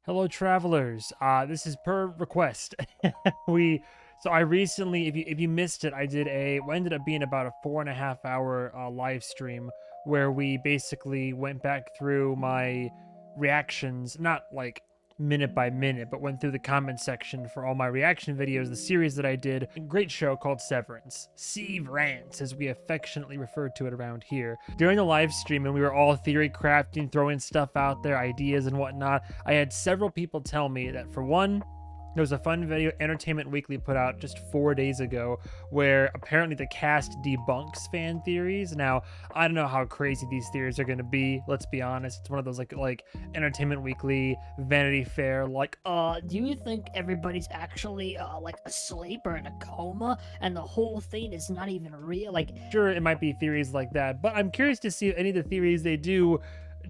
Hello, travelers. This is per request. So I recently, if you missed it, I did what ended up being about a 4.5 hour live stream where we basically went back through my reactions, not like minute by minute, but went through the comment section for all my reaction videos, the series that I did. A great show called Severance, as we affectionately refer to it around here. During the live stream, and we were all theory crafting, throwing stuff out there, ideas and whatnot, I had several people tell me that, for one, there was a fun video Entertainment Weekly put out just 4 days ago where apparently the cast debunks fan theories. Now, I don't know how crazy these theories are going to be. Let's be honest. It's one of those like Entertainment Weekly, Vanity Fair, like, Do you think everybody's actually, like, asleep or in a coma, and the whole thing is not even real? Like, sure, it might be theories like that, but I'm curious to see if any of the theories they do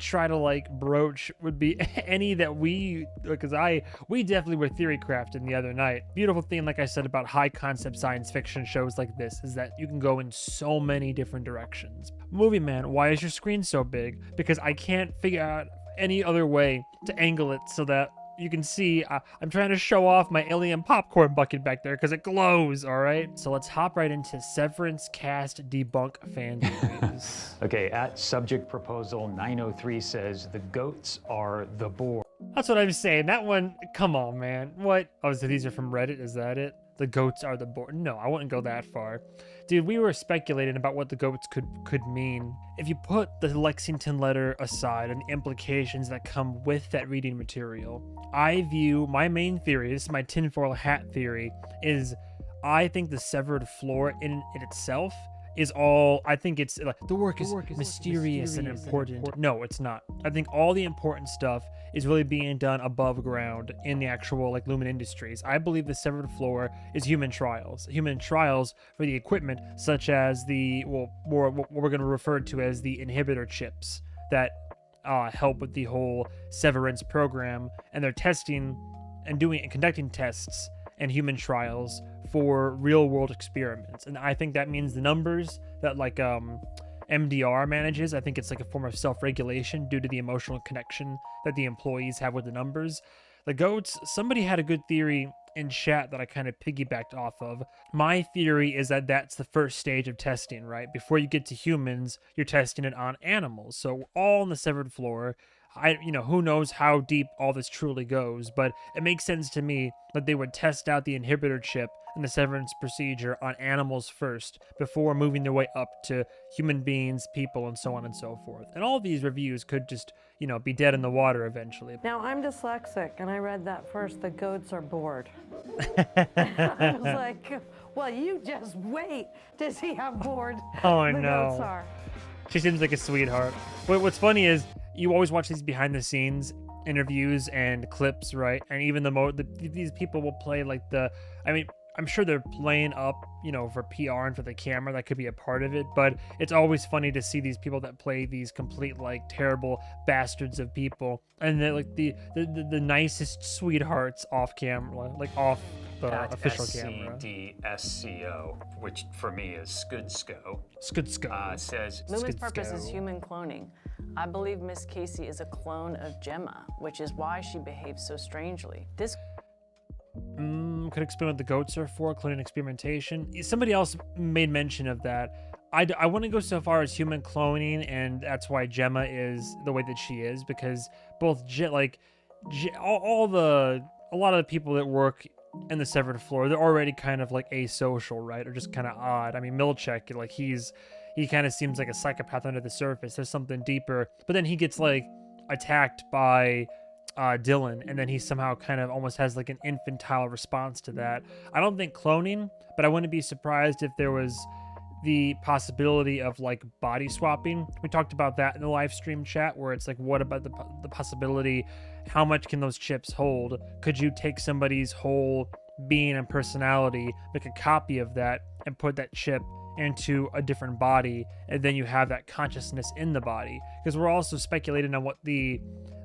try to like broach would be any that we definitely were theory crafting the other night. Beautiful thing, like I said, about high concept science fiction shows like this is that you can go in so many different directions. MovieMan, why is your screen so big? Because I can't figure out any other way to angle it so that you can see I'm trying to show off my alien popcorn bucket back there because it glows. All right, so let's hop right into Severance cast debunk fan theories. Okay, at subject proposal 903 says the goats are the board. That's what I'm saying. That one, come on, man. What? Oh, so these are from Reddit? Is that it? The goats are the board. No, I wouldn't go that far. Dude, we were speculating about what the goats could mean. If you put the Lexington Letter aside and the implications that come with that reading material, I view my main theory, this is my tinfoil hat theory, is I think the severed floor in itself is all, I think it's like the work is mysterious and important. No, it's not. I think all the important stuff is really being done above ground in the actual like Lumon Industries. I believe the severed floor is human trials for the equipment such as what we're going to refer to as the inhibitor chips that help with the whole Severance program, and they're testing and conducting tests and human trials for real world experiments. And I think that means the numbers that like MDR manages, I think it's like a form of self-regulation due to the emotional connection that the employees have with the numbers. The goats, somebody had a good theory in chat that I kind of piggybacked off of. My theory is that that's the first stage of testing, right? Before you get to humans, you're testing it on animals. So all on the severed floor. Who knows how deep all this truly goes, but it makes sense to me that they would test out the inhibitor chip and the severance procedure on animals first before moving their way up to human beings, people, and so on and so forth. And all these reviews could just, be dead in the water eventually. Now, I'm dyslexic, and I read that first, the goats are bored. I was like, well, you just wait to see how bored Oh, the no. goats are. She seems like a sweetheart. What's funny is you always watch these behind the scenes interviews and clips, right? And even these people will play like I'm sure they're playing up, for PR and for the camera. That could be a part of it, but it's always funny to see these people that play these complete like terrible bastards of people, and they're like the nicest sweethearts off camera, like off the official camera. SCDSCO, which for me is Skudsko. Says Lumon's purpose is human cloning. I believe Miss Casey is a clone of Gemma, which is why she behaves so strangely. This could explain what the goats are for, cloning experimentation. Somebody else made mention of that. I wouldn't go so far as human cloning, and that's why Gemma is the way that she is, because both a lot of the people that work in the severed floor, they're already kind of like asocial, right? Or just kind of odd. I mean, Milchek, like he kind of seems like a psychopath under the surface. There's something deeper, but then he gets like attacked by Dylan, and then he somehow kind of almost has like an infantile response to that. I don't think cloning, but I wouldn't be surprised if there was the possibility of like body swapping. We talked about that in the live stream chat, where it's like, what about the possibility? How much can those chips hold? Could you take somebody's whole being and personality, make a copy of that, and put that chip into a different body, and then you have that consciousness in the body? Because we're also speculating on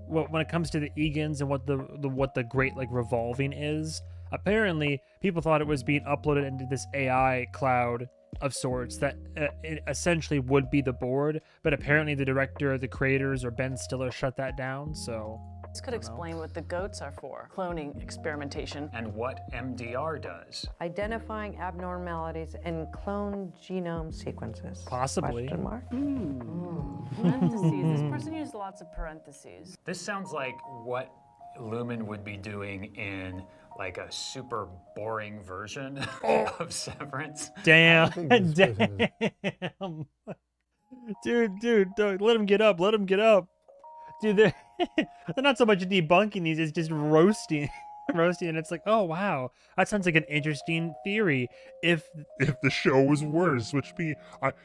when it comes to the Egans and what the great like revolving is. Apparently, people thought it was being uploaded into this AI cloud of sorts that it essentially would be the board, but apparently the director, the creators, or Ben Stiller shut that down. So This could explain what the goats are for, cloning experimentation. And what MDR does. Identifying abnormalities in clone genome sequences. Possibly. Question mark? Parentheses. This person used lots of parentheses. This sounds like what Lumon would be doing in like a super boring version of Severance. Damn. think this person Damn. Dude, let him get up. Let him get up. Dude, they're not so much debunking these, it's just roasting. Roasting, and it's like, oh wow, that sounds like an interesting theory. If the show was worse, which be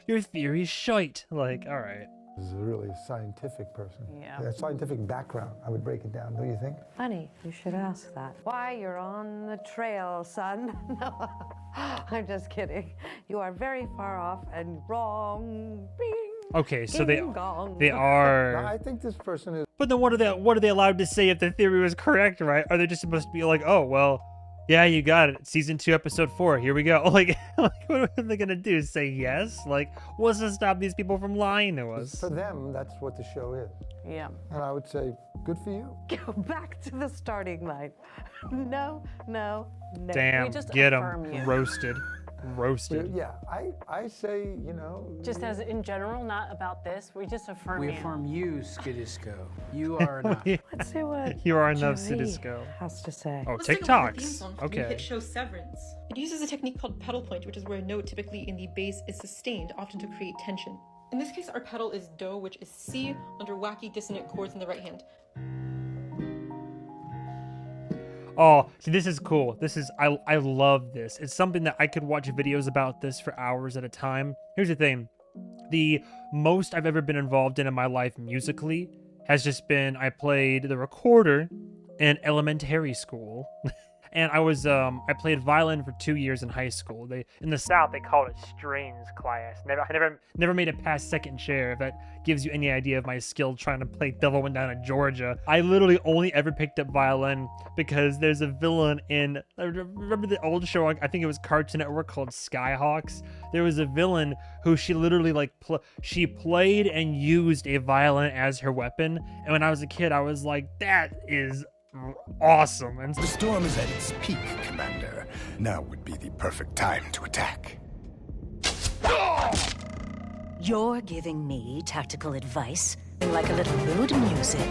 your theory's shite. Like, all right. This is a really scientific person. Yeah. A scientific background. I would break it down, don't you think? Honey, you should ask that. Why, you're on the trail, son. No, I'm just kidding. You are very far off and wrong. Bing. Okay, so they gong. No, are. I think this person is. But then what are they allowed to say if the theory was correct, right? Are they just supposed to be like, oh well, yeah, you got it. Season 2, episode 4. Here we go. Like what are they gonna do? Say yes? Like, what's to stop these people from lying to us? For them, that's what the show is. Yeah. And I would say, good for you. Go back to the starting line. No. Damn, We just get affirm them you. roasted. Roasted. Yeah, I say, Just as in general, not about this, we just affirm We you. affirm you, Skidisco. You are enough. Let's see what You are enough, Joey Cidisco. has to say. Oh, Let's take a look at the theme TikToks. song from the Okay. hit show Severance. It uses a technique called pedal point, which is where a note typically in the bass is sustained, often to create tension. In this case, our pedal is Do, which is C, under wacky dissonant chords in the right hand. Oh, see, this is cool. I love this. It's something that I could watch videos about this for hours at a time. Here's the thing. The most I've ever been involved in my life musically has just been I played the recorder in elementary school. And I played violin for 2 years in high school. In the South they called it strings class. I never made it past second chair. If that gives you any idea of my skill trying to play Billowing Down in Georgia. I literally only ever picked up violin because there's a villain in. Remember the old show? I think it was Cartoon Network called Skyhawks. There was a villain who she literally she played and used a violin as her weapon. And when I was a kid, I was like, that is awesome. And The storm is at its peak, Commander. Now would be the perfect time to attack. You're giving me tactical advice, like a little mood music.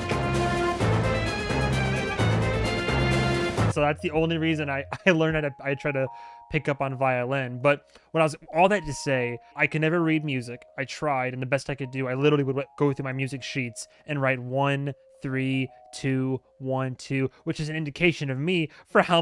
so that's the only reason I learned how to, I try to pick up on violin. But when I was, all that to say, I can never read music. I tried, and the best I could do, I literally would go through my music sheets and write 1, 3, 2, 1, 2, which is an indication of me for how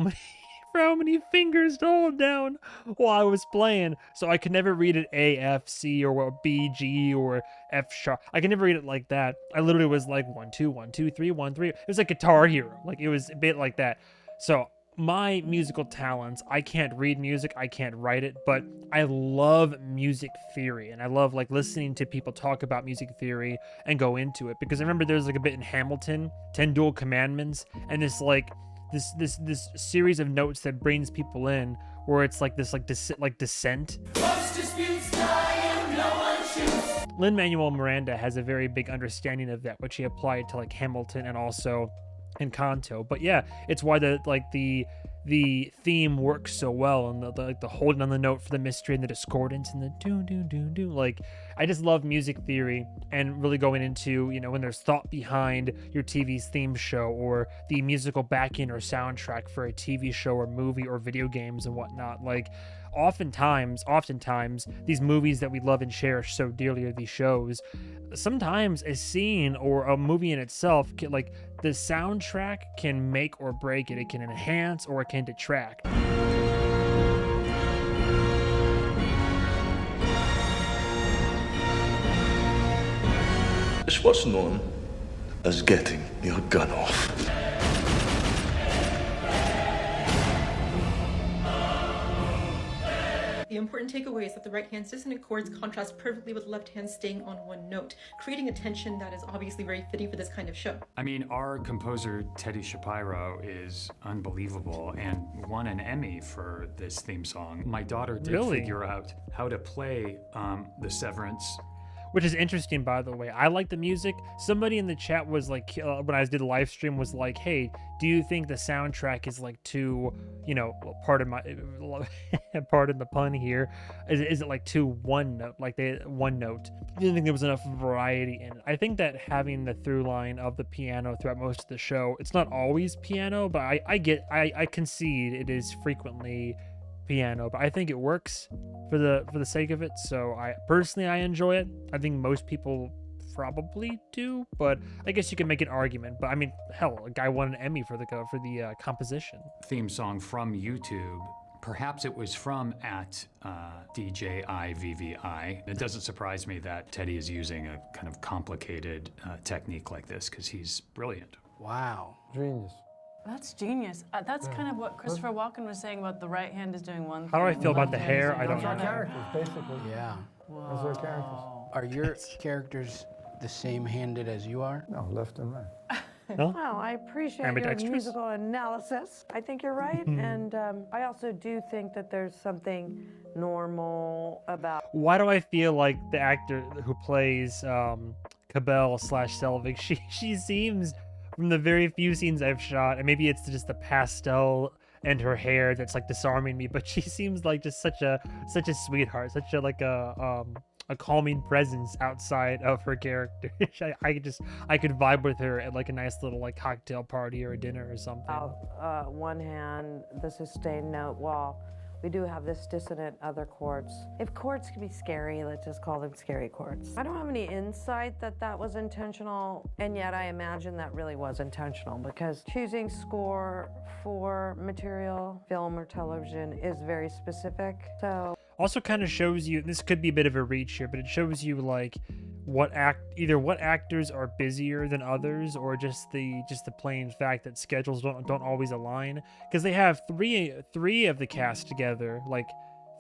many fingers to hold down while I was playing. So I could never read it A, F, C, or B, G, or F sharp. I could never read it like that. I literally was like 1, 2, 1, 2, 3, 1, 3. It was like Guitar Hero. Like it was a bit like that. So my musical talents, I can't read music, I can't write it, but I love music theory, and I love like listening to people talk about music theory and go into it, because I remember there's like a bit in Hamilton, 10 Dual Commandments, and it's like this series of notes that brings people in, where it's like this like descent. Lin-Manuel Miranda has a very big understanding of that, which he applied to like Hamilton and also Encanto. But yeah, it's why the theme works so well, and the holding on the note for the mystery and the discordance and the do do do do. Like, I just love music theory and really going into, you know, when there's thought behind your TV's theme show or the musical backing or soundtrack for a TV show or movie or video games and whatnot. Like, oftentimes these movies that we love and cherish so dearly, or these shows, sometimes a scene or a movie in itself can, like, the soundtrack can make or break it. It can enhance or it can detract. It's what's known as getting your gun off. The important takeaway is that the right hand's dissonant chords contrast perfectly with the left hand staying on one note, creating a tension that is obviously very fitting for this kind of show. I mean, our composer, Teddy Shapiro, is unbelievable and won an Emmy for this theme song. My daughter did Really? figure out how to play the Severance Which is interesting, by the way. I like the music. Somebody in the chat was like, when I did a live stream, was like, "Hey, do you think the soundtrack is like too, you know, pardon the pun here, is it like too one note, like one note? I didn't think there was enough variety in it. I think that having the through line of the piano throughout most of the show, it's not always piano, but I concede it is frequently piano, but I think it works for the sake of it. So I personally enjoy it. I think most people probably do, but I guess you can make an argument. But I mean, hell, a guy won an Emmy for the composition. Theme song from YouTube. Perhaps it was from @DJIVVI. It doesn't surprise me that Teddy is using a kind of complicated technique like this, because he's brilliant. Wow. Genius. That's genius. That's kind of what Christopher Walken was saying about the right hand is doing one thing. How do I feel about the hair? I don't Those are know. characters, basically. Yeah. Those are characters. Are your characters the same-handed as you are? No, left and right. Well, I appreciate your Ambidextrous? musical analysis. I think you're right, and I also do think that there's something normal about. Why do I feel like the actor who plays Cobel/Selvig, she seems, from the very few scenes I've shot, and maybe it's just the pastel and her hair that's like disarming me, but she seems like just such a sweetheart, such a like a calming presence outside of her character. I could vibe with her at like a nice little like cocktail party or a dinner or something. One hand, the sustained note, while we do have this dissonant other chords. If chords can be scary, let's just call them scary chords. I don't have any insight that was intentional, and yet I imagine that really was intentional, because choosing score for material, film or television, is very specific. So Also kind of shows you, this could be a bit of a reach here, but it shows you like either what actors are busier than others, or just the plain fact that schedules don't always align, because they have three of the cast together, like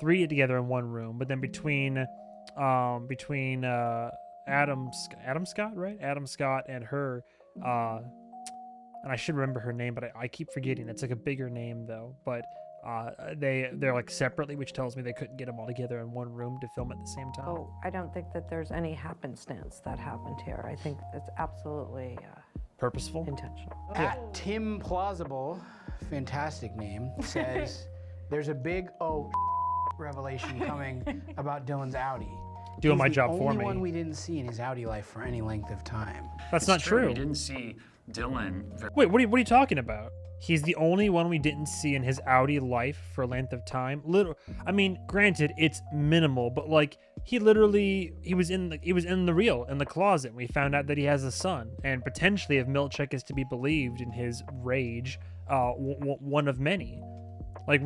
three together in one room, but then between Adam Scott, right? Adam Scott and her, and I should remember her name, but I keep forgetting. It's like a bigger name though, but they're like separately, which tells me they couldn't get them all together in one room to film at the same time. Oh, I don't think that there's any happenstance that happened here. I think it's absolutely Purposeful? intentional. Tim Plausible, fantastic name, says there's a big revelation coming about Dylan's Audi. Doing He's my the job for only me. one we didn't see in his Audi life for any length of time. That's It's not true. We didn't see Dylan. Wait, what are you talking about? He's the only one we didn't see in his Audi life for a length of time. I mean, granted, it's minimal, but like he was in the closet. And we found out that he has a son, and potentially, if Milchek is to be believed in his rage, one of many. Like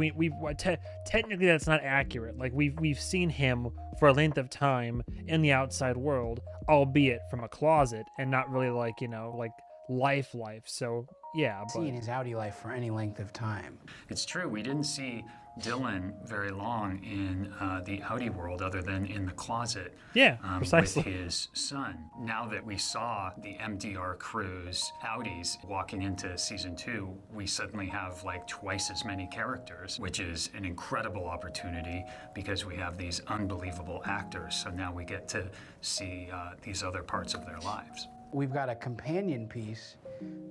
technically that's not accurate. Like we've seen him for a length of time in the outside world, albeit from a closet, and not really like, you know, like life. So yeah, but See in his Audi life for any length of time. It's true. We didn't see Dylan very long in the Audi world, other than in the closet. Yeah, precisely. With his son. Now that we saw the MDR crew's Audis walking into season 2, we suddenly have like twice as many characters, which is an incredible opportunity because we have these unbelievable actors. So now we get to see these other parts of their lives. We've got a companion piece,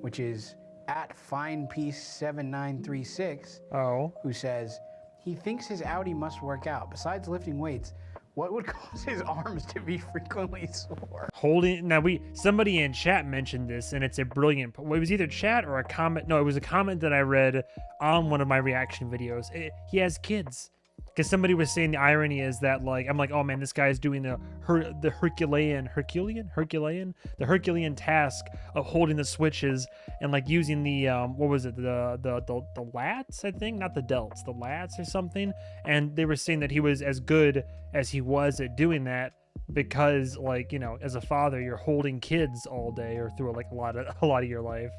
which is @FinePiece7936, who says, he thinks his Audi must work out. Besides lifting weights, what would cause his arms to be frequently sore? Somebody in chat mentioned this, and it's a brilliant. It was either chat or a comment. No, it was a comment that I read on one of my reaction videos. He has kids. Because somebody was saying the irony is that, like, I'm like, oh man, this guy's doing the Herculean task of holding the switches and like using the what was it, the lats, I think, not the delts, the lats or something. And they were saying that he was as good as he was at doing that because, like, you know, as a father, you're holding kids all day or through like a lot of your life.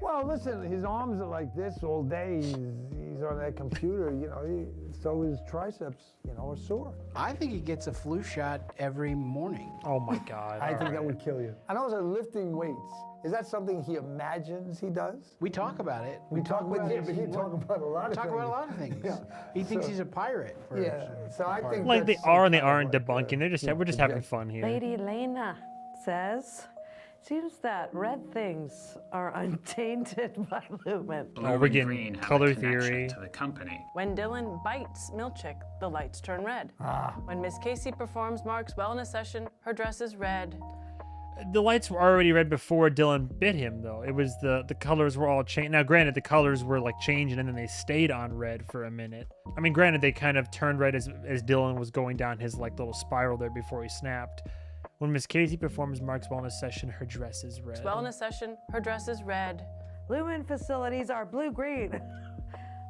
Well, listen, his arms are like this all day. He's on that computer, you know, so his triceps, you know, are sore. I think he gets a flu shot every morning. Oh my God. I think that would kill you. And also lifting weights. Is that something he imagines he does? We talk about it. We talk about it, but you talk about a lot of things. Talk about a lot of things. Yeah. He thinks he's a pirate. So I think Like they that's are and they kind of aren't like, debunking. They're just we're just having fun here. Lady Lena says, seems that red things are untainted by Lumon. Blue Oh, we're and getting green have color a connection theory. to the company. When Dylan bites Milchick, the lights turn red. Ah. When Miss Casey performs Mark's wellness session, her dress is red. The lights were already red before Dylan bit him, though. It was the colors were all changed. Now, granted, the colors were like changing, and then they stayed on red for a minute. I mean, granted, they kind of turned red as Dylan was going down his like little spiral there before he snapped. When Miss Casey performs Mark's wellness session, her dress is red. Wellness session, her dress is red. Lumon facilities are blue-green.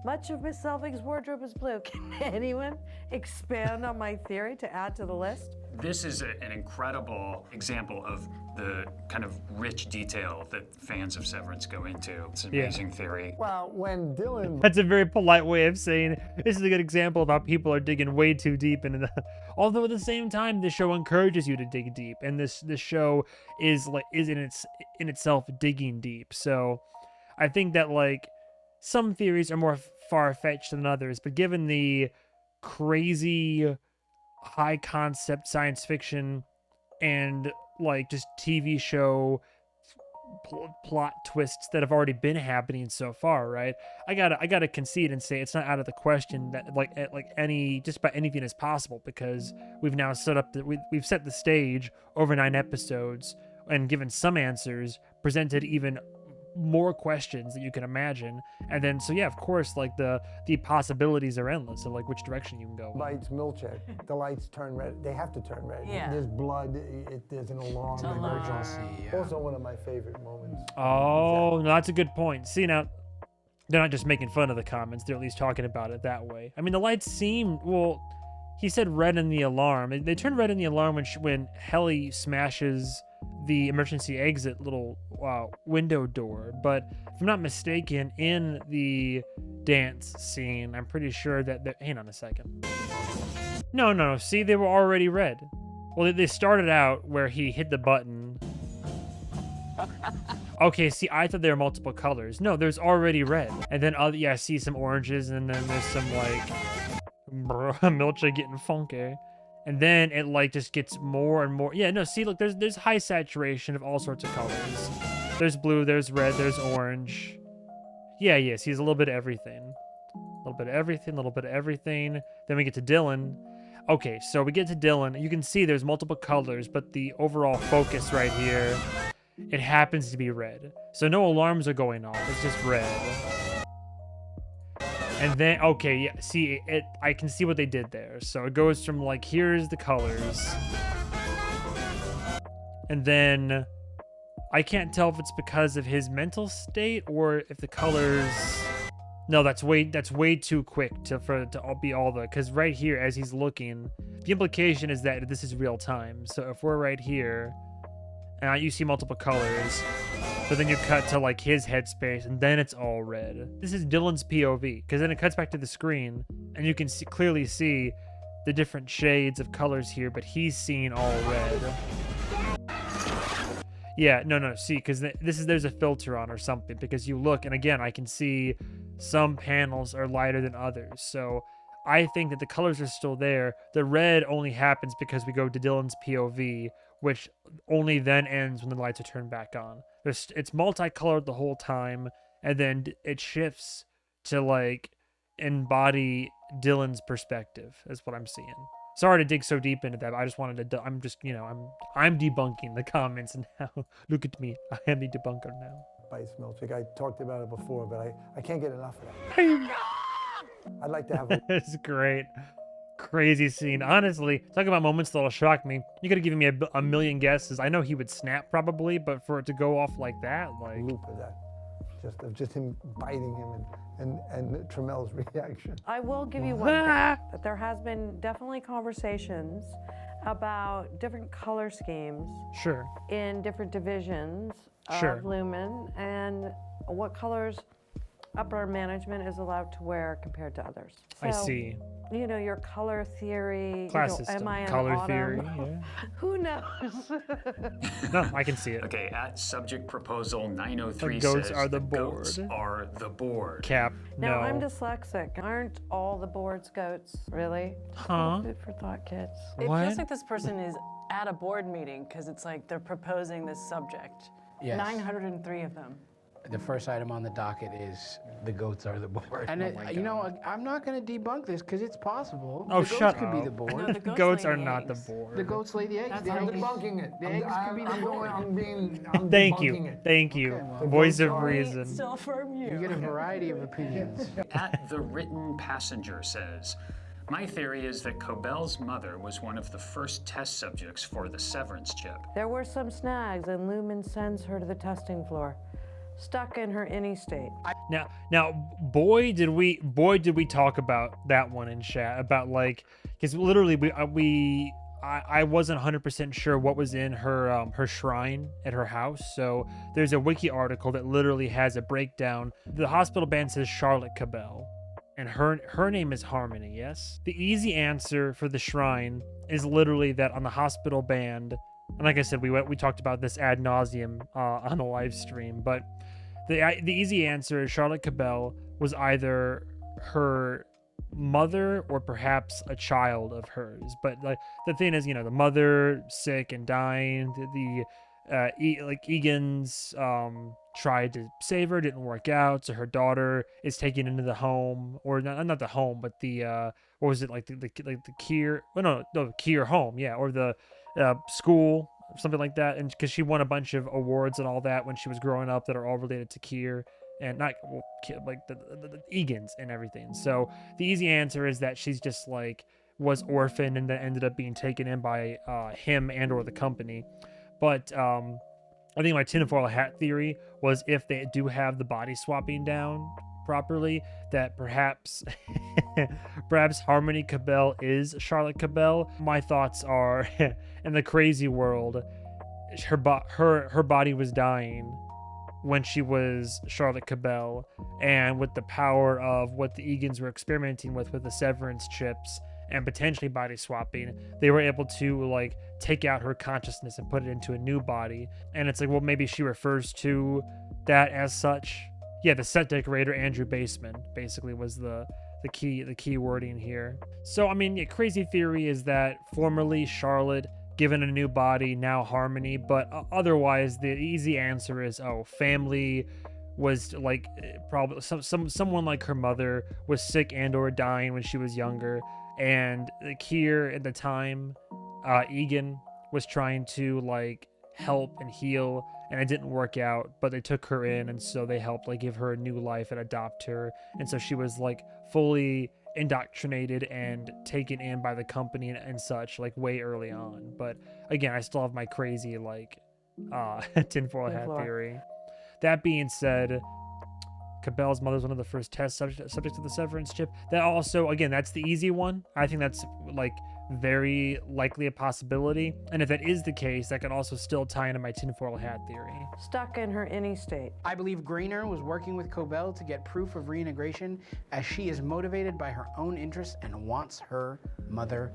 Much of Miss Selvig's wardrobe is blue. Can anyone expand on my theory to add to the list? This is an incredible example of the kind of rich detail that fans of Severance go into. It's an amazing theory. Well, when Dylan... That's a very polite way of saying this is a good example of how people are digging way too deep into the... Although at the same time, the show encourages you to dig deep, and this show is in itself digging deep. So I think that like some theories are more far-fetched than others, but given the crazy high concept science fiction and like just TV show plot twists that have already been happening so far, right? I gotta concede and say it's not out of the question that like any just about anything is possible, because we've now set up we've set the stage over 9 episodes and given some answers, presented even more questions that you can imagine, and then so yeah, of course, like the possibilities are endless of like which direction you can go. Bites Milchick, the lights turn red. They have to turn red. Yeah. There's blood. There's an alarm. It's an emergency. Yeah. Also, one of my favorite moments. Oh, no, that's a good point. See, now they're not just making fun of the comments; they're at least talking about it that way. I mean, the lights seem well. He said red in the alarm. They turn red in the alarm when Helly smashes the emergency exit little window door. But if I'm not mistaken, in the dance scene, I'm pretty sure that hang on a second. No. See, they were already red. Well, they started out where he hit the button. Okay, see, I thought there were multiple colors. No, there's already red. And then, I see some oranges, and then there's some, like, Milchick getting funky. And then it, like, just gets more and more. Yeah, no, see, look, there's high saturation of all sorts of colors. There's blue, there's red, there's orange. Yeah, see, there's a little bit of everything. A little bit of everything, a little bit of everything. Then we get to Dylan. Okay, so we get to Dylan. You can see there's multiple colors, but the overall focus right here, it happens to be red. So no alarms are going off. It's just red. And then, okay, yeah, see, I can see what they did there. So it goes from, like, here's the colors. And then I can't tell if it's because of his mental state or if the colors... No, that's way too quick to all be all the... Because right here, as he's looking, the implication is that this is real time. So if we're right here, and you see multiple colors, but then you cut to like his headspace, and then it's all red. This is Dylan's POV, because then it cuts back to the screen, and you can clearly see the different shades of colors here, but he's seeing all red. Yeah, no, see, because there's a filter on or something, because you look, and again, I can see some panels are lighter than others, so I think that the colors are still there. The red only happens because we go to Dylan's POV, which only then ends when the lights are turned back on. It's multicolored the whole time, and then it shifts to, like, embody Dylan's perspective, is what I'm seeing. Sorry to dig so deep into that, but I just wanted to... I'm just, I'm debunking the comments now. Look at me. I am the debunker now. Bites Milchick. I talked about it before, but I can't get enough of that. I'd like to have a... It's great. Crazy scene. Honestly, talking about moments that'll shock me, you could have given me a million guesses. I know he would snap probably, but for it to go off like that, like... loop of that. Just him biting him and Tramel's reaction. I will give you one thing, that there has been definitely conversations about different color schemes Sure. in different divisions of Sure. Lumon, and what colors upper management is allowed to wear compared to others. I So, see. You know, your color theory. Class you know, system. am I an Color autumn? theory, yeah. Who knows? No, I can see it. Okay, at subject proposal 903 The goats says are the goats board. are the board. Cap. Now, No. I'm dyslexic. Aren't all the boards goats? Really? Huh? Food for thought, kids. It What? feels like this person is at a board meeting because it's like they're proposing this subject. Yes. 903 of them. The first item on the docket is the goats are the board. And Oh my you know, I'm not going to debunk this because it's possible. Oh, the goats shut could be up. the board. No, the goats Goats lay are the not the eggs. board. The goats lay the eggs. That's The I'm eggs- debunking it. The eggs could be the board. I'm Thank debunking you. it. Thank you. Okay, well, Voice of goats are- reason. Still affirm you. You get a variety of opinions. At the written passenger says, my theory is that Cobel's mother was one of the first test subjects for the Severance chip. There were some snags, and Lumon sends her to the testing floor, stuck in her innie state. Now, boy, did we talk about that one in chat about like, because literally I wasn't 100% sure what was in her her shrine at her house. So there's a wiki article that literally has a breakdown. The hospital band says Charlotte Cobel, and her name is Harmony. Yes. The easy answer for the shrine is literally that on the hospital band. And like I said, we talked about this ad nauseum on a live stream, but the easy answer is Charlotte Cobel was either her mother or perhaps a child of hers. But like the thing is, you know, the mother sick and dying. Egan's tried to save her, didn't work out, so her daughter is taken into the home, or not the home, but the what was it, like the Kier? Oh, no, Kier home, yeah, or the school, something like that. And because she won a bunch of awards and all that when she was growing up that are all related to Kier and not like the Egans and everything. So the easy answer is that she's just like was orphaned and then ended up being taken in by him and or the company. But I think my tinfoil hat theory was if they do have the body swapping down properly, that perhaps Harmony Cobel is Charlotte Cobel. My thoughts are, in the crazy world, her body was dying when she was Charlotte Cobel, and with the power of what the Egans were experimenting with the Severance chips and potentially body swapping, they were able to like take out her consciousness and put it into a new body. And it's like, well, maybe she refers to that as such. Yeah, the set decorator Andrew Baseman basically was the key wording here. So I mean, crazy theory is that formerly Charlotte, given a new body, now Harmony, but otherwise the easy answer is family was like probably someone like her mother was sick and or dying when she was younger, and Kier at the time, Egan was trying to like help and heal, and it didn't work out, but they took her in, and so they helped like give her a new life and adopt her, and so she was like fully indoctrinated and taken in by the company and such like way early on. But again, I still have my crazy like tinfoil hat theory. That being said, Cobel's mother's one of the first test subjects of the Severance chip. That also, again, that's the easy one. I think that's like very likely a possibility. And if that is the case, that could also still tie into my tinfoil hat theory. Stuck in her innie state. I believe Grainer was working with Cobel to get proof of reintegration, as she is motivated by her own interests and wants her mother.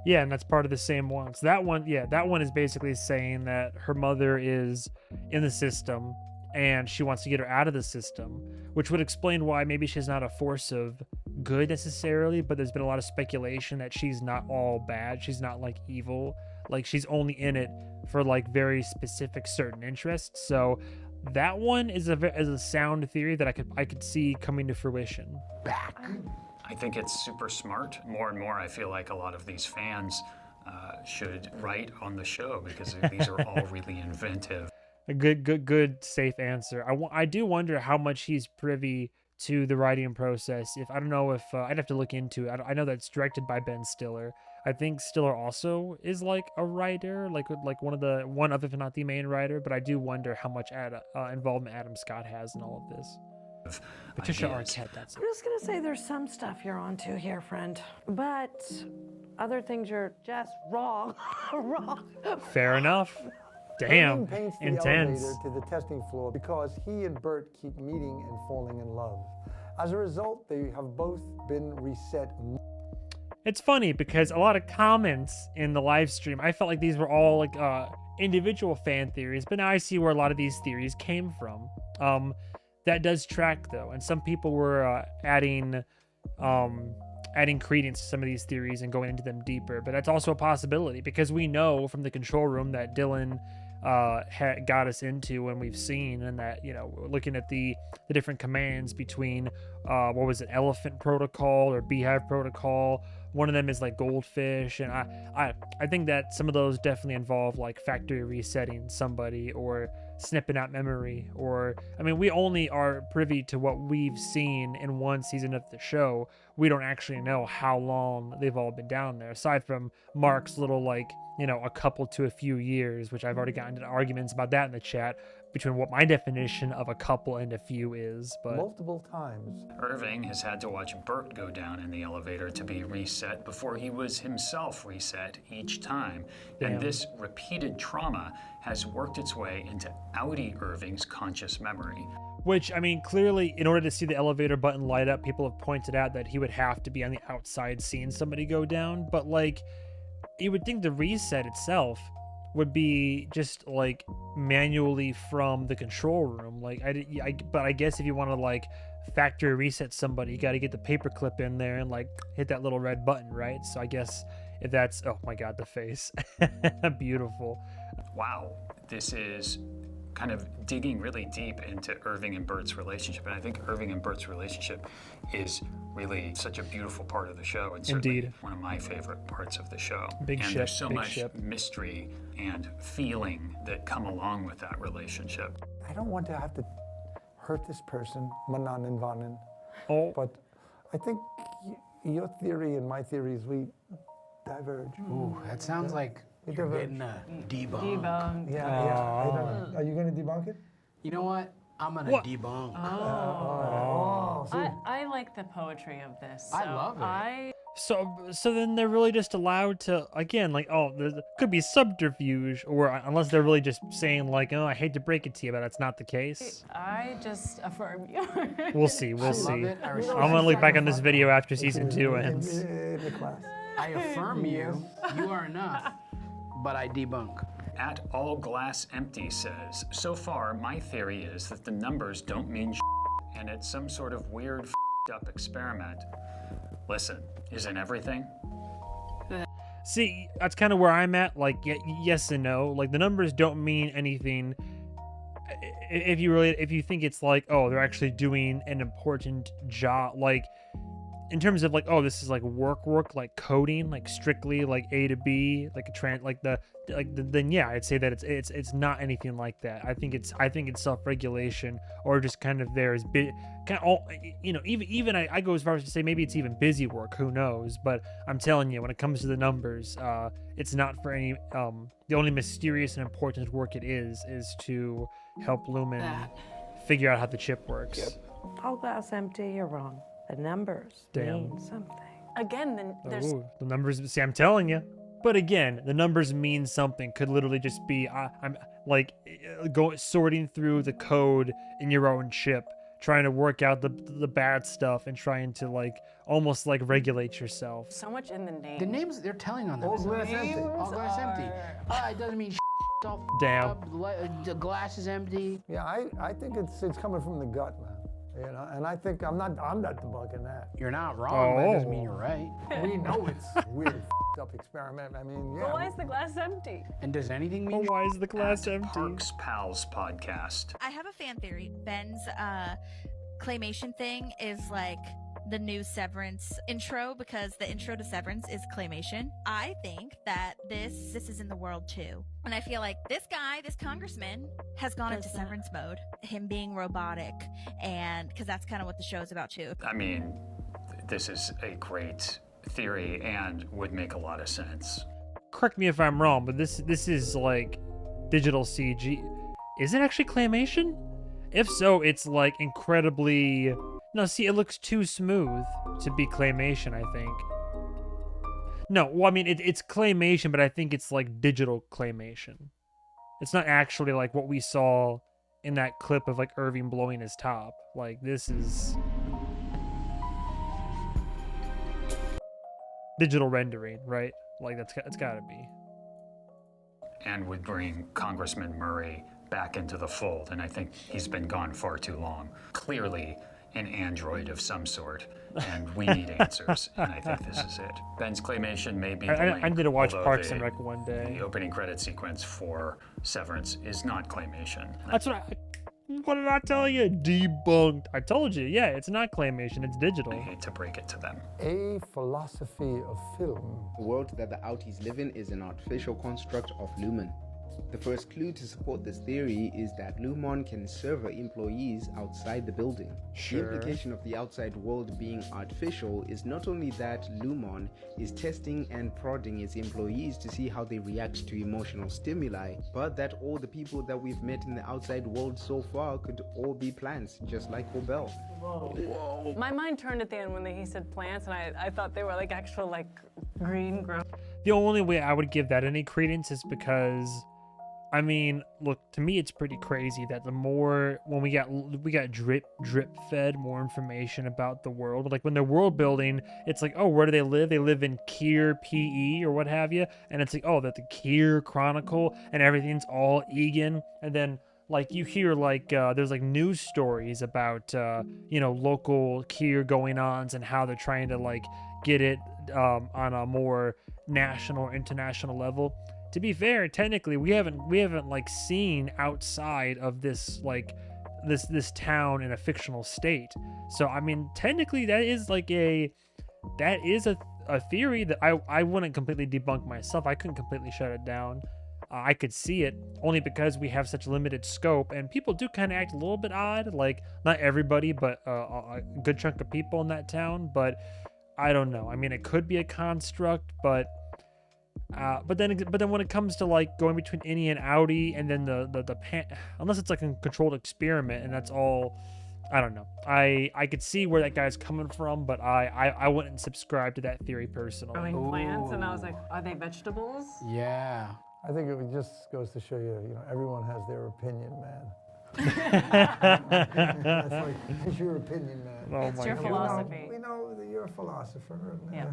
Yeah, and that's part of the same one. So that one is basically saying that her mother is in the system and she wants to get her out of the system, which would explain why maybe she's not a force of good necessarily, but there's been a lot of speculation that she's not all bad. She's not like evil. Like she's only in it for like very specific certain interests. So that one is a sound theory that I could see coming to fruition. I think it's super smart. More and more, I feel like a lot of these fans should write on the show because these are all really inventive. A good safe answer. I do wonder how much he's privy to the writing process. If I don't know if I'd have to look into it. I know that's directed by Ben Stiller. I think Stiller also is like a writer, like one of, if not the main writer. But I do wonder how much involvement Adam Scott has in all of this. Patricia Arquette, that's it. I'm just gonna say there's some stuff you're onto here, friend, but other things you're just wrong. Wrong. Fair enough. Damn, Irving paints the intense. elevator to the testing floor because he and Bert keep meeting and falling in love. As a result, they have both been reset. It's funny because a lot of comments in the live stream, I felt like these were all like individual fan theories, but now I see where a lot of these theories came from. That does track though, and some people were adding credence to some of these theories and going into them deeper. But that's also a possibility because we know from the control room that Dylan got us into when we've seen, and that, you know, looking at the different commands between what was it, elephant protocol or beehive protocol. One of them is like goldfish, and I think that some of those definitely involve like factory resetting somebody or snipping out memory, or I mean, we only are privy to what we've seen in one season of the show. We don't actually know how long they've all been down there, aside from Mark's little, like, you know, a couple to a few years, which I've already gotten into arguments about that in the chat between what my definition of a couple and a few is. But Multiple times. Irving has had to watch Bert go down in the elevator to be reset before he was himself reset each time. Damn. And this repeated trauma has worked its way into Audi Irving's conscious memory. which, I mean, clearly in order to see the elevator button light up, people have pointed out that he would have to be on the outside seeing somebody go down. But like, you would think the reset itself would be just like manually from the control room. Like but I guess if you want to like factory reset somebody, you got to get the paperclip in there and like hit that little red button, right? So I guess if that's, oh my God, the face. Beautiful. Wow, this is kind of digging really deep into Irving and Bert's relationship. And I think Irving and Bert's relationship is really such a beautiful part of the show, and certainly Indeed. one of my favorite parts of the show. Big and ship, there's so big much ship. mystery and feeling that come along with that relationship. I don't want to have to hurt this person, Manan and Vanan. Oh. But I think your theory and my theories, we diverge. Ooh, that sounds like We you're diverge. getting a debunk. Debunked. Yeah, I don't know. Are you going to debunk it? You know what? I'm gonna What? debunk. Oh, see, I like the poetry of this. I so love it. So then they're really just allowed to, again, like, oh, there could be subterfuge, or unless they're really just saying like, oh, I hate to break it to you, but that's not the case. I just affirm you. We'll see, we'll I see. love it. I I'm respect gonna it. look back on this video after season 2 ends. in the class. I affirm you. You are enough. But I debunk. At All Glass Empty says, so far my theory is that the numbers don't mean and it's some sort of weird up experiment. Listen, isn't everything? See, that's kind of where I'm at. Like, yes and no. Like, the numbers don't mean anything. If you think it's like, oh, they're actually doing an important job, like in terms of like, oh, this is like work, like coding, like strictly like A to B, like then yeah, I'd say that it's not anything like that. I think it's self-regulation, or just kind of there's even I go as far as to say maybe it's even busy work. Who knows? But I'm telling you, when it comes to the numbers, it's not for any. The only mysterious and important work it is to help Lumon figure out how the chip works. Yep. All glass empty, you're wrong. The numbers Damn. mean something. Again, then there's Ooh, the numbers. See, I'm telling you. But again, the numbers mean something. Could literally just be I'm like sorting through the code in your own chip, trying to work out the bad stuff and trying to like almost like regulate yourself. so much in the name. The names they're telling on them. All glass empty. All glass empty. It doesn't mean all Damn. up. The glass is empty. Yeah, I think it's coming from the gut, man. You know, and I think I'm not debunking that. You're not wrong, but it doesn't Oh. mean you're right. We know it's weird up experiment. I mean, yeah. But why is the glass empty? And does anything Oh, mean? why is the glass At empty? Parks Pals podcast. I have a fan theory. Ben's claymation thing is like the new Severance intro, because the intro to Severance is claymation. I think that this is in the world too. And I feel like this guy, this congressman, has gone into Severance mode. Him being robotic, and because that's kind of what the show's about too. I mean, this is a great theory and would make a lot of sense. Correct me if I'm wrong, but this is like digital CG. Is it actually claymation? If so, it's like incredibly. No, see, it looks too smooth to be claymation, I think. No, well, I mean, it's claymation, but I think it's like digital claymation. It's not actually like what we saw in that clip of like Irving blowing his top. Like, this is digital rendering, right? Like, it's gotta be. And would bring Congressman Murray back into the fold, and I think he's been gone far too long. Clearly an android of some sort, and we need answers, and I think this is it. Ben's claymation may be the link, I need to watch although Parks and Rec one day. The opening credit sequence for Severance is not claymation. That's what did I tell you? Debunked. I told you, yeah, it's not claymation, it's digital. I hate to break it to them. A philosophy of film. The world that the outies live in is an artificial construct of Lumon. The first clue to support this theory is that Lumon can serve employees outside the building. Sure. The implication of the outside world being artificial is not only that Lumon is testing and prodding its employees to see how they react to emotional stimuli, but that all the people that we've met in the outside world so far could all be plants, just like Cobel. Whoa. My mind turned at the end when he said plants, and I thought they were like actual like green growth. The only way I would give that any credence is because, I mean, look, to me it's pretty crazy that the more, when we got drip fed more information about the world, like when they're world building, it's like, oh, where do they live? They live in Kier PE or what have you, and it's like, oh, that the Kier Chronicle, and everything's all Egan, and then like you hear like there's like news stories about local Kier going-ons and how they're trying to like get it on a more national or international level. To be fair, technically, we haven't like seen outside of this like this town in a fictional state. So I mean, technically, that is a theory that I wouldn't completely debunk myself. I couldn't completely shut it down. I could see it only because we have such limited scope, and people do kind of act a little bit odd. Like, not everybody, but a good chunk of people in that town. But I don't know. I mean, it could be a construct, but then when it comes to like going between innie and outie, and then unless it's like a controlled experiment, and that's all, I don't know. I could see where that guy's coming from, but I wouldn't subscribe to that theory personally. Growing plants, and I was like, are they vegetables? Yeah. I think it just goes to show you, everyone has their opinion, man. That's like, it's your opinion, man. Oh it's your philosophy. We know that you're a philosopher. And, yeah.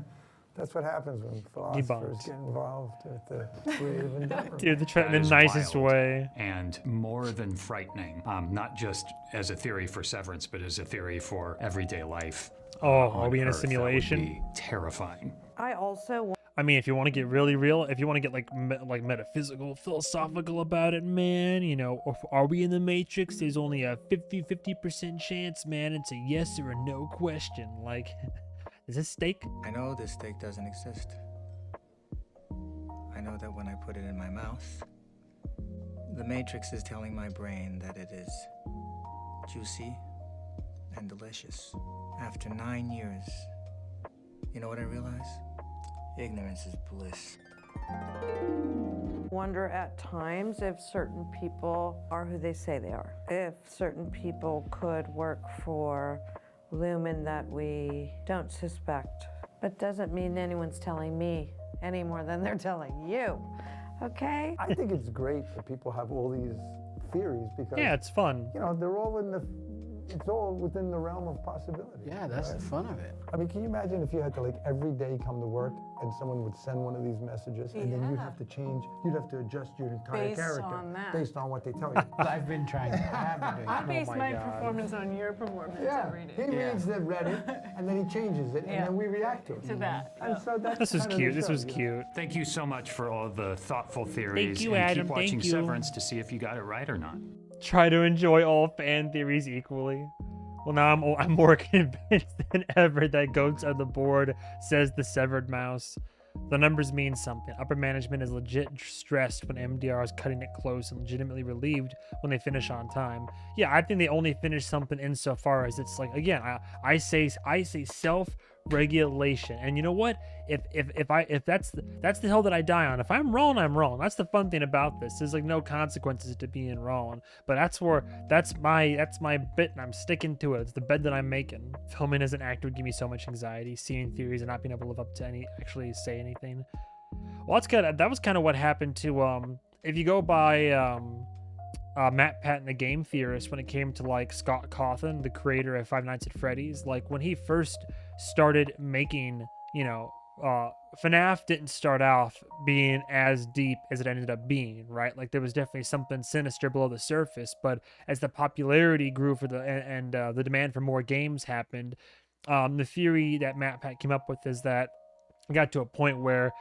That's what happens when philosophers get involved with the creative endeavor. Dude, the nicest way. And more than frightening, not just as a theory for Severance, but as a theory for everyday life. Oh, are we in a simulation? That would be terrifying. I mean, if you want to get really real, if you want to get like metaphysical, philosophical about it, man, are we in the Matrix? There's only a 50% chance, man. It's a yes or a no question. Like, is this steak? I know this steak doesn't exist. I know that when I put it in my mouth, the Matrix is telling my brain that it is juicy and delicious. After 9 years, you know what I realize? Ignorance is bliss. Wonder at times if certain people are who they say they are. If certain people could work for Lumon that we don't suspect. But doesn't mean anyone's telling me any more than they're telling you. Okay? I think it's great that people have all these theories because yeah, it's fun. They're all it's all within the realm of possibility. Yeah, that's the fun of it. I mean, can you imagine if you had to like every day come to work and someone would send one of these messages and then you'd have to change, you'd have to adjust your entire character based on what they tell you. I've been trying to have it. I base my performance on your performance every day. He reads the Reddit and then he changes it and then we react to it. To that. And so that's this was kind of cute. the This show, was cute. Thank you so much for all the thoughtful theories. Thank you, and Adam. Keep watching Thank you. Severance to see if you got it right or not. Try to enjoy all fan theories equally. Well, now I'm more convinced than ever that goats are the board, says the severed mouse. The numbers mean something. Upper management is legit stressed when MDR is cutting it close and legitimately relieved when they finish on time. Yeah, I think they only finish something insofar as it's like, again, I say self-regulation. And you know what? If that's the hill that I die on. If I'm wrong, I'm wrong. That's the fun thing about this. There's like no consequences to being wrong. But that's my bit, and I'm sticking to it. It's the bed that I'm making. Filming as an actor would give me so much anxiety, seeing theories and not being able to live up to actually say anything. Well, that was kind of what happened to if you go by Matt Patton, the game theorist, when it came to like Scott Cawthon, the creator of Five Nights at Freddy's, like when he first started making, FNAF didn't start off being as deep as it ended up being, right? Like there was definitely something sinister below the surface, but as the popularity grew for the demand for more games happened, the theory that Matt Pat came up with is that it got to a point where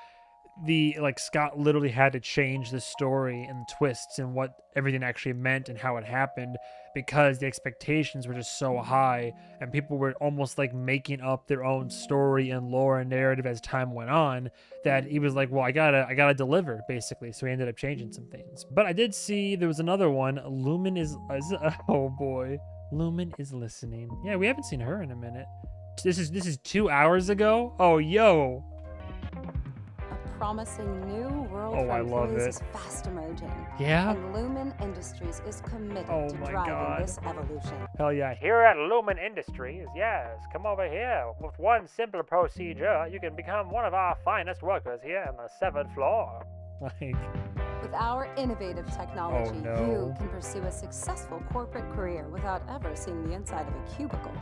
Scott literally had to change the story and twists and what everything actually meant and how it happened, because the expectations were just so high and people were almost like making up their own story and lore and narrative as time went on, that he was like, well, I gotta deliver, basically. So he ended up changing some things. But I did see there was another one. Lumon is oh boy, Lumon is listening. Yeah, we haven't seen her in a minute. This is 2 hours ago. Oh, yo. Promising new world I for love employees it. is fast emerging. Yeah? And Lumon Industries is committed Oh to my driving God. this evolution. Hell yeah. Here at Lumon Industries, yes, come over here. With one simple procedure, you can become one of our finest workers here on the 7th floor. Like, With our innovative technology, Oh, no. you can pursue a successful corporate career without ever seeing the inside of a cubicle.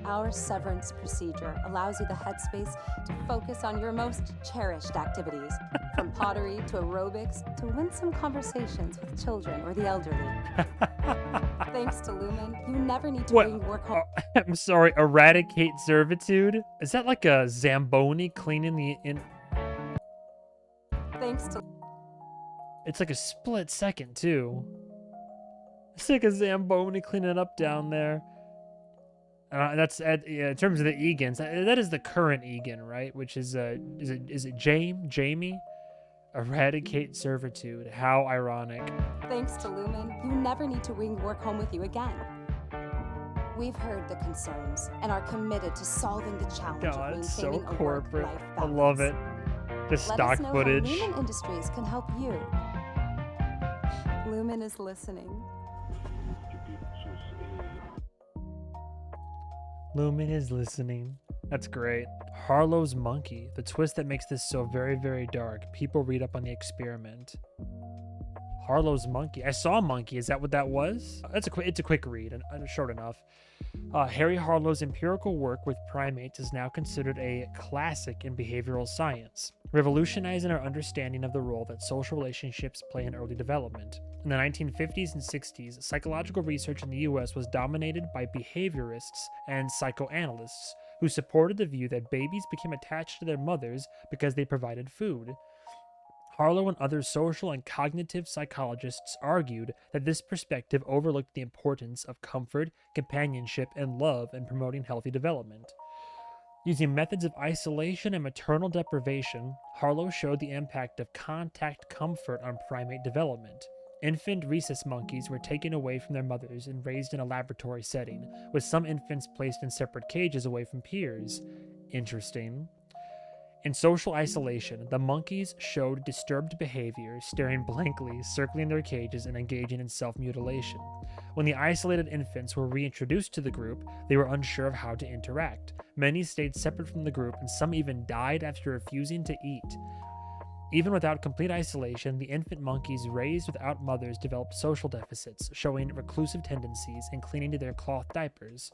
Our severance procedure allows you the headspace to focus on your most cherished activities, from pottery to aerobics to winsome conversations with children or the elderly. Thanks to Lumon, you never need to bring work home. I'm sorry, eradicate servitude? Is that like a Zamboni cleaning the in? Thanks to It's like a split second too. It's like a Zamboni cleaning up down there. That's in terms of the Egans. That is the current Egan, right? Which is it Jamie? Eradicate servitude. How ironic. Thanks to Lumon, you never need to bring work home with you again. We've heard the concerns and are committed to solving the challenge God, of it's so maintaining a corporate. work-life I balance. love it. The stock Let us know footage. how Lumon Industries can help you. Lumon is listening. Lumon is listening. That's great. Harlow's monkey. The twist that makes this so very, very dark. People read up on the experiment. Harlow's monkey. I saw a monkey. Is that what that was? It's a quick read and short enough. Harry Harlow's empirical work with primates is now considered a classic in behavioral science, revolutionizing our understanding of the role that social relationships play in early development. In the 1950s and 60s, psychological research in the US was dominated by behaviorists and psychoanalysts who supported the view that babies became attached to their mothers because they provided food. Harlow and other social and cognitive psychologists argued that this perspective overlooked the importance of comfort, companionship, and love in promoting healthy development. Using methods of isolation and maternal deprivation, Harlow showed the impact of contact comfort on primate development. Infant rhesus monkeys were taken away from their mothers and raised in a laboratory setting, with some infants placed in separate cages away from peers. Interesting. In social isolation, the monkeys showed disturbed behavior, staring blankly, circling their cages, and engaging in self-mutilation. When the isolated infants were reintroduced to the group, they were unsure of how to interact. Many stayed separate from the group, and some even died after refusing to eat. Even without complete isolation, the infant monkeys raised without mothers developed social deficits, showing reclusive tendencies and clinging to their cloth diapers.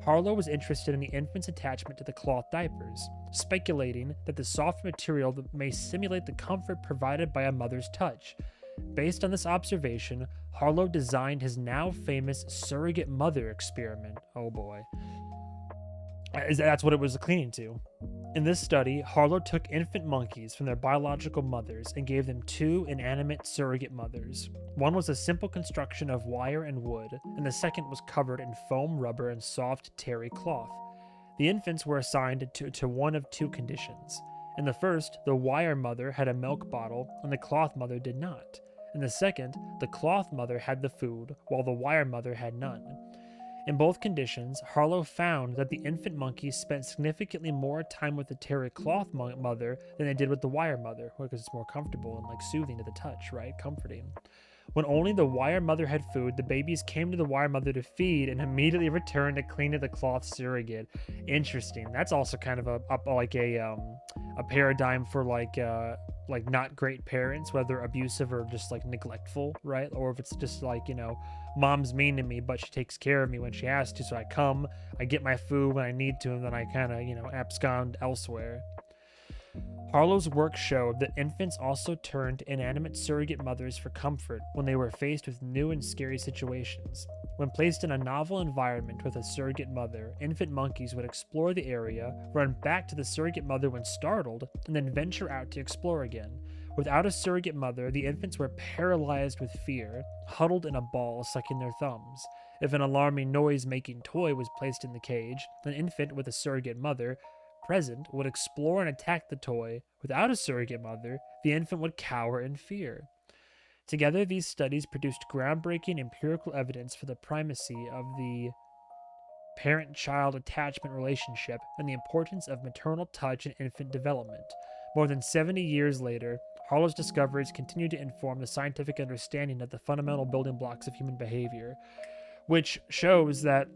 Harlow was interested in the infant's attachment to the cloth diapers, speculating that the soft material may simulate the comfort provided by a mother's touch. Based on this observation, Harlow designed his now famous surrogate mother experiment. Oh boy. That's what it was clinging to. In this study, Harlow took infant monkeys from their biological mothers and gave them two inanimate surrogate mothers. One was a simple construction of wire and wood, and the second was covered in foam rubber and soft terry cloth. The infants were assigned to one of two conditions. In the first, the wire mother had a milk bottle, and the cloth mother did not. In the second, the cloth mother had the food, while the wire mother had none. In both conditions, Harlow found that the infant monkeys spent significantly more time with the terry cloth mother than they did with the wire mother, because it's more comfortable and soothing to the touch, right? Comforting. When only the wire mother had food, the babies came to the wire mother to feed and immediately returned to cling to the cloth surrogate. Interesting. That's also kind of a paradigm for like not great parents, whether abusive or just like neglectful, right? Or if it's just like, you know, mom's mean to me, but she takes care of me when she has to. So I come, I get my food when I need to, and then I kind of, you know, abscond elsewhere. Harlow's work showed that infants also turned to inanimate surrogate mothers for comfort when they were faced with new and scary situations. When placed in a novel environment with a surrogate mother, infant monkeys would explore the area, run back to the surrogate mother when startled, and then venture out to explore again. Without a surrogate mother, the infants were paralyzed with fear, huddled in a ball, sucking their thumbs. If an alarming noise-making toy was placed in the cage, an infant with a surrogate mother present would explore and attack the toy. Without a surrogate mother, the infant would cower in fear. Together, these studies produced groundbreaking empirical evidence for the primacy of the parent-child attachment relationship and the importance of maternal touch in infant development. More than 70 years later, Harlow's discoveries continue to inform the scientific understanding of the fundamental building blocks of human behavior, which shows that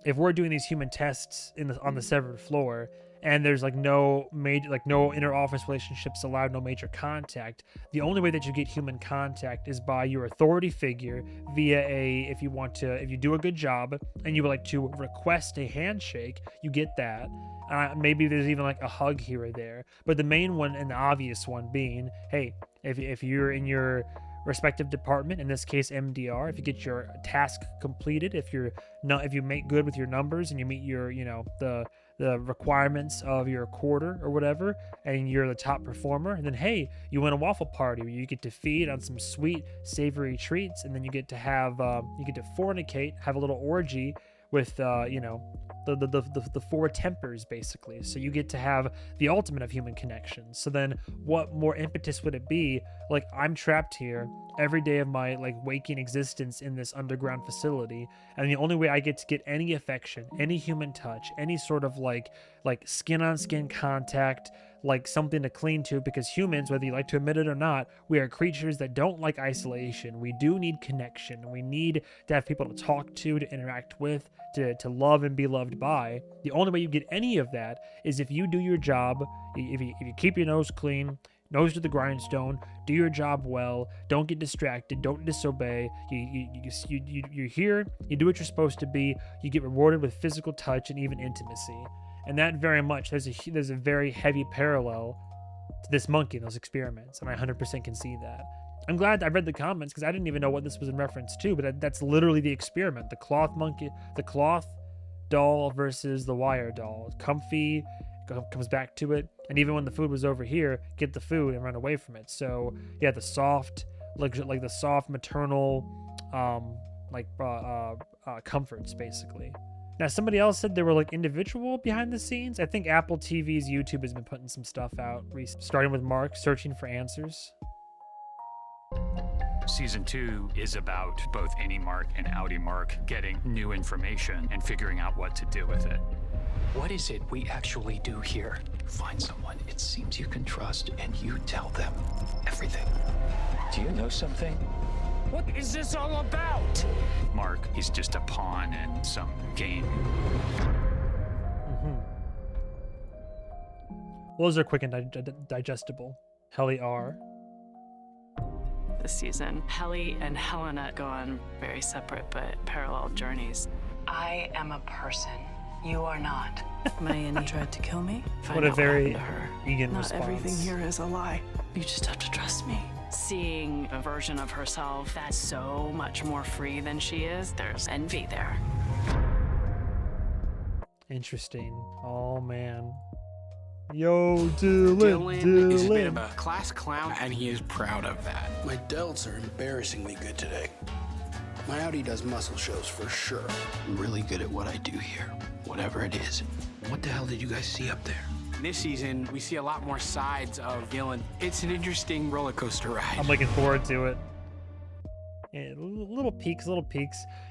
if we're doing these human tests on the severed floor, and there's like no inter-office relationships allowed, no major contact, the only way that you get human contact is by your authority figure via if you do a good job and you would like to request a handshake, you get that. Maybe there's even like a hug here or there, but the main one and the obvious one being, hey, if you're in your respective department, in this case MDR, if you get your task completed, if you make good with your numbers and you meet your, you know, the requirements of your quarter or whatever, and you're the top performer, and then hey, you win a waffle party where you get to feed on some sweet savory treats, and then you get to have fornicate, have a little orgy with the four tempers, basically. So you get to have the ultimate of human connection. So then what more impetus would it be? Like, I'm trapped here every day of my like waking existence in this underground facility, and the only way I get to get any affection, any human touch, any sort of like skin on skin contact, like something to cling to, because humans, whether you like to admit it or not, we are creatures that don't like isolation. We do need connection. We need to have people to talk to interact with, to love and be loved by. The only way you get any of that is if you do your job, if you keep your nose clean, nose to the grindstone, do your job well, don't get distracted, don't disobey. You're here, you do what you're supposed to be, you get rewarded with physical touch and even intimacy. And that very much, there's a very heavy parallel to this monkey in those experiments, and I 100% can see that. I'm glad I read the comments because I didn't even know what this was in reference to, but that's literally the experiment. The cloth monkey, the cloth doll versus the wire doll. Comfy, comes back to it, and even when the food was over here, get the food and run away from it. So yeah, the soft, like the soft maternal, comforts basically. Now, somebody else said they were like individual behind the scenes. I think Apple TV's YouTube has been putting some stuff out, starting with Mark searching for answers. Season 2 is about both Innie Mark and Outie Mark getting new information and figuring out what to do with it. What is it we actually do here? Find someone it seems you can trust, and you tell them everything. Do you know something? What is this all about? Mark is just a pawn in some game. Well, those are quick and digestible. Helly R. This season, Helly and Helena go on very separate but parallel journeys. I am a person. You are not. My Annie tried to kill me. What a very Egan response. Not everything here is a lie. You just have to trust me. Seeing a version of herself that's so much more free than she is, there's envy there. Interesting. Oh, man. Yo, Dylan is a bit of a class clown, and he is proud of that. My delts are embarrassingly good today. My Outie does muscle shows for sure. I'm really good at what I do here, whatever it is. What the hell did you guys see up there? This season, we see a lot more sides of Dylan. It's an interesting roller coaster ride. I'm looking forward to it. Yeah, little peaks.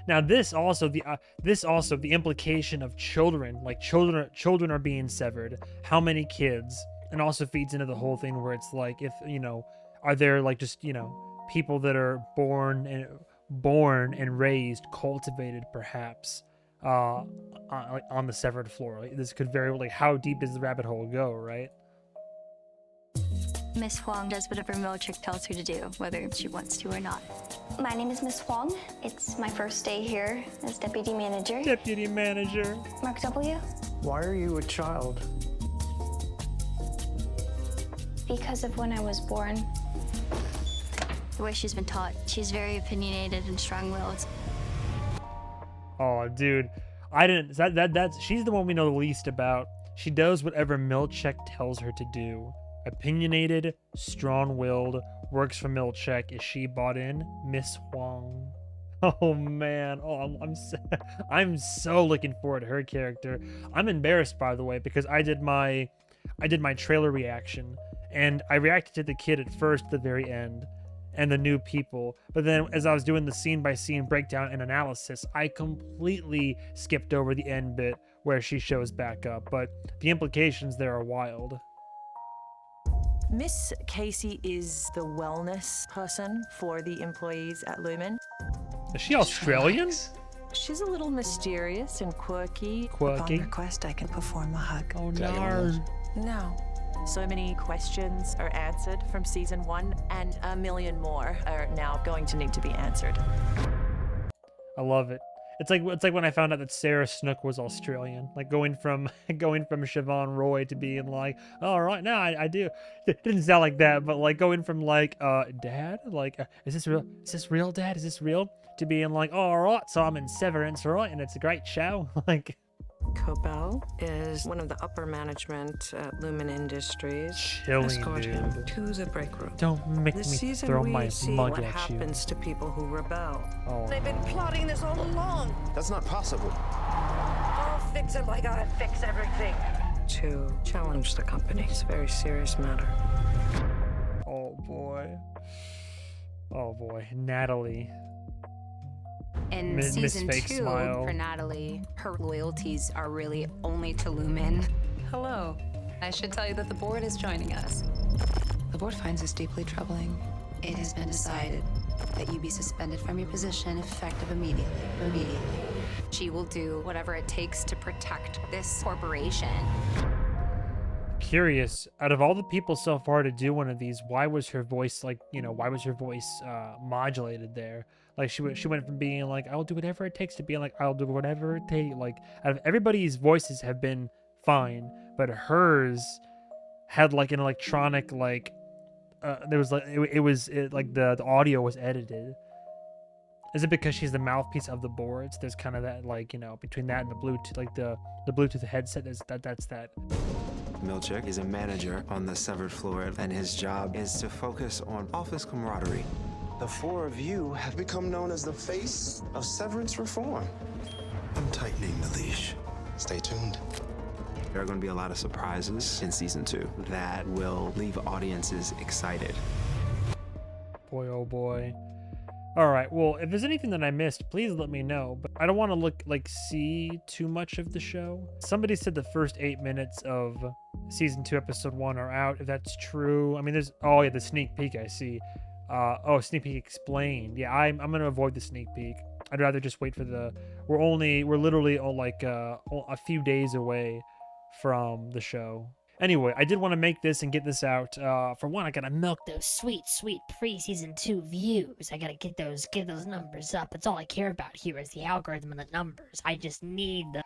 Now, this also the implication of children, like children are being severed. How many kids? And also feeds into the whole thing where it's like, if are there like just people that are born and raised, cultivated perhaps on the severed floor. Like, this could very how deep does the rabbit hole go, right? Miss Huang does whatever Milchick tells her to do, whether she wants to or not. My name is Miss Huang. It's my first day here as deputy manager. Deputy manager. Mark W. Why are you a child? Because of when I was born. The way she's been taught, she's very opinionated and strong-willed. Oh, dude, I didn't. That's she's the one we know the least about. She does whatever Milchick tells her to do. Opinionated, strong-willed, works for Milchick. Is she bought in? Miss Huang. Oh man, I'm so looking forward to her character. I'm embarrassed, by the way, because I did my trailer reaction, and I reacted to the kid at first, at the very end, and the new people. But then, as I was doing the scene-by-scene breakdown and analysis, I completely skipped over the end bit where she shows back up. But the implications there are wild. Miss Casey is the wellness person for the employees at Lumon. Is she Australian? She's a little mysterious and quirky. Quirky? Upon request, I can perform a hug. Oh no. No. So many questions are answered from season 1, and a million more are now going to need to be answered. I love it. It's like when I found out that Sarah Snook was Australian. Like going from Siobhan Roy to being like, oh, right now I do. It didn't sound like that, but like going from like, Dad, like, is this real? Is this real, Dad? Is this real? To being like, oh, all right, so I'm in Severance, right? And it's a great show. Like, Cobel is one of the upper management at Lumon Industries. Chilling, Escort dude. him to the break room. Don't make This me season throw we my see mug what at you. happens to people who rebel. Oh. They've been plotting this all along. That's not possible. I'll fix it like I fix everything. To challenge the company. It's a very serious matter. Oh boy. Oh boy. Natalie. In Miss season Fake 2, Smile. for Natalie, her loyalties are really only to Lumon. Hello. I should tell you that the board is joining us. The board finds this deeply troubling. It has been decided that you be suspended from your position effective immediately. She will do whatever it takes to protect this corporation. Curious, out of all the people so far to do one of these, why was her voice modulated there? Like she went from being like, I'll do whatever it takes, to being like, I'll do whatever it takes. Like, out of everybody's voices have been fine, but hers had like an electronic, like, there was like, like the audio was edited. Is it because she's the mouthpiece of the boards? There's kind of that, like, between that and the Bluetooth, like the Bluetooth headset, that's that. Milchick is a manager on the severed floor, and his job is to focus on office camaraderie. The four of you have become known as the face of Severance reform. I'm tightening the leash. Stay tuned. There are going to be a lot of surprises in season 2 that will leave audiences excited. Boy, oh boy. All right, well, if there's anything that I missed, please let me know. But I don't want to see too much of the show. Somebody said the first 8 minutes of season 2, episode 1 are out. If that's true, I mean, there's the sneak peek I see. Sneak peek explained. Yeah, I'm gonna avoid the sneak peek. I'd rather just wait for the. We're literally a few days away from the show. Anyway, I did want to make this and get this out. For one, I gotta milk Those sweet pre-season 2 views. I gotta get those numbers up. That's all I care about here is the algorithm and the numbers. I just need the.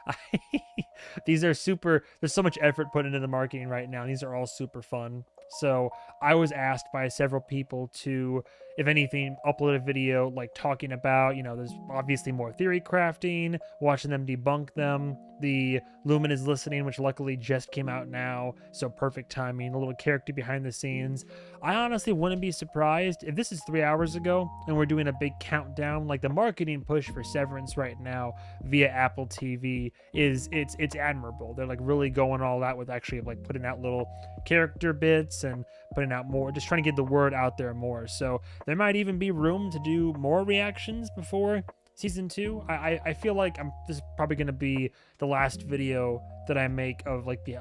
These are super. There's so much effort put into the marketing right now. These are all super fun. So I was asked by several people to, if anything, upload a video like talking about, there's obviously more theory crafting, watching them debunk them. The Lumon is Listening, which luckily just came out now, so perfect timing, a little character behind the scenes. I honestly wouldn't be surprised if this is 3 hours ago and we're doing a big countdown. Like, the marketing push for Severance right now via Apple TV it's admirable. They're like really going all out with actually like putting out little character bits and putting out more, just trying to get the word out there more. So there might even be room to do more reactions before season 2. I feel like this is probably going to be the last video that I make of like the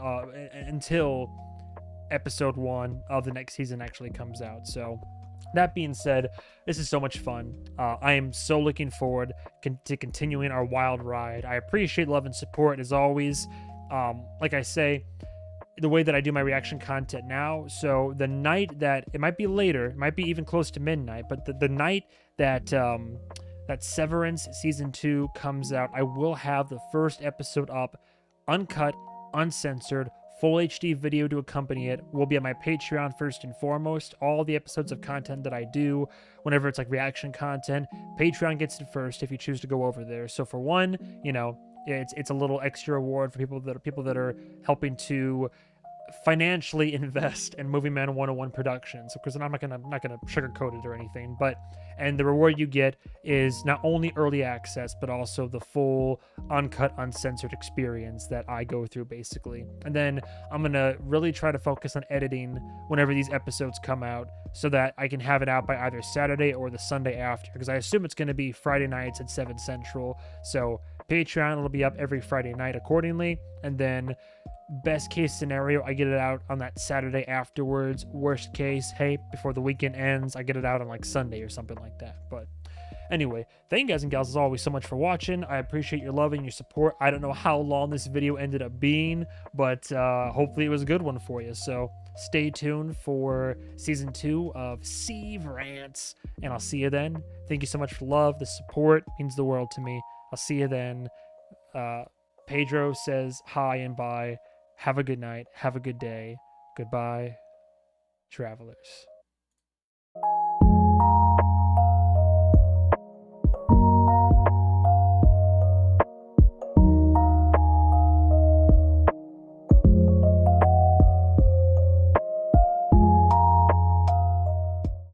until episode 1 of the next season actually comes out. So that being said, this is so much fun. I am so looking forward to continuing our wild ride. I appreciate love and support as always. Like I say, the way that I do my reaction content now. So the night that, it might be later, it might be even close to midnight, but the night that that Severance season 2 comes out, I will have the first episode up, uncut, uncensored, full HD video to accompany it. Will be on my Patreon first and foremost. All the episodes of content that I do, whenever it's like reaction content, Patreon gets it first if you choose to go over there. So for one, you know, it's a little extra reward for people that are helping to financially invest in MovieMan 101 Productions. Of course, I'm not gonna sugarcoat it or anything, but and the reward you get is not only early access but also the full uncut, uncensored experience that I go through basically. And then I'm gonna really try to focus on editing whenever these episodes come out, so that I can have it out by either Saturday or the Sunday after, because I assume it's gonna be Friday nights at 7 Central. So Patreon will be up every Friday night accordingly, and then best case scenario, I get it out on that Saturday afterwards. Worst case, hey, before the weekend ends, I get it out on like Sunday or something like that. But anyway, thank you guys and gals as always so much for watching. I appreciate your love and your support. I don't know how long this video ended up being, but hopefully it was a good one for you. So stay tuned for season 2 of Severance, and I'll see you then. Thank you so much for love. The support means the world to me. I'll see you then. Pedro says hi and bye. Have a good night. Have a good day. Goodbye, travelers.